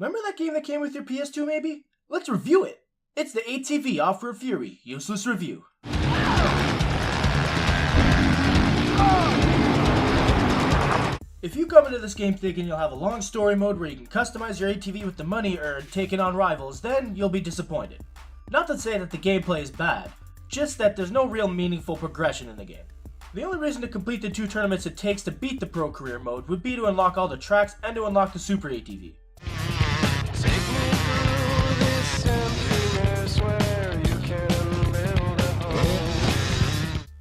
Remember that game that came with your PS2 maybe? Let's review it! It's the ATV Offroad Fury Useless Review. If you come into this game thinking you'll have a long story mode where you can customize your ATV with the money earned taking on rivals, then you'll be disappointed. Not to say that the gameplay is bad, just that there's no real meaningful progression in the game. The only reason to complete the 2 tournaments it takes to beat the Pro Career mode would be to unlock all the tracks and to unlock the Super ATV.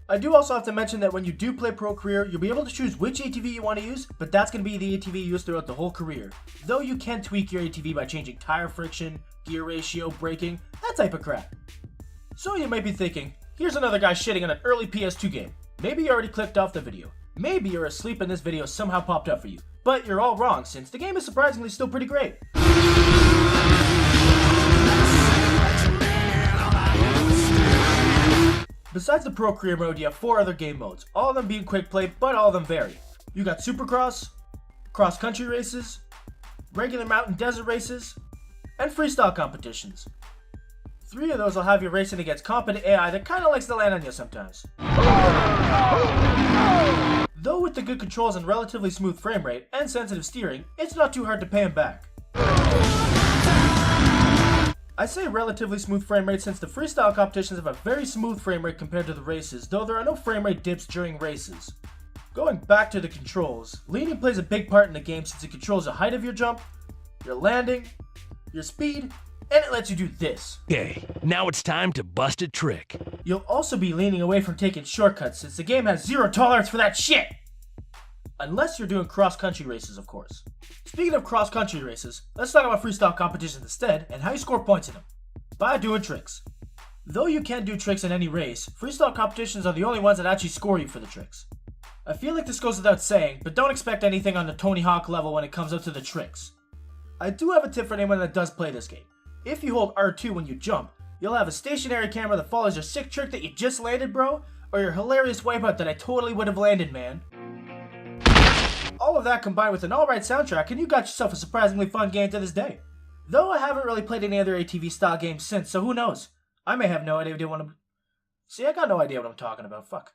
I do also have to mention that when you do play Pro Career, you'll be able to choose which ATV you want to use, but that's going to be the ATV you use throughout the whole career. Though you can tweak your ATV by changing tire friction, gear ratio, braking, that type of crap. So you might be thinking, here's another guy shitting on an early PS2 game. Maybe you already clicked off the video. Maybe you're asleep and this video somehow popped up for you. But you're all wrong, since the game is surprisingly still pretty great. Besides the Pro Career mode, you have 4 other game modes, all of them being quick play, but all of them vary. You got Supercross, cross country races, regular mountain desert races, and freestyle competitions. 3 of those will have you racing against competent AI that kinda likes to land on you sometimes. Though with the good controls and relatively smooth frame rate and sensitive steering, it's not too hard to pay them back. I say relatively smooth frame rate since the freestyle competitions have a very smooth frame rate compared to the races, though there are no frame rate dips during races. Going back to the controls, leaning plays a big part in the game since it controls the height of your jump, your landing, your speed, and it lets you do this. Okay, now it's time to bust a trick. You'll also be leaning away from taking shortcuts since the game has zero tolerance for that shit! Unless you're doing cross-country races, of course. Speaking of cross-country races, let's talk about freestyle competitions instead and how you score points in them. By doing tricks. Though you can do tricks in any race, freestyle competitions are the only ones that actually score you for the tricks. I feel like this goes without saying, but don't expect anything on the Tony Hawk level when it comes up to the tricks. I do have a tip for anyone that does play this game. If you hold R2 when you jump, you'll have a stationary camera that follows your sick trick that you just landed, bro, or your hilarious wipeout that I totally would have landed, man. All of that combined with an alright soundtrack and you got yourself a surprisingly fun game to this day. Though I haven't really played any other ATV style games since, so who knows? I may have no idea what I'm... See, I got no idea what I'm talking about, fuck.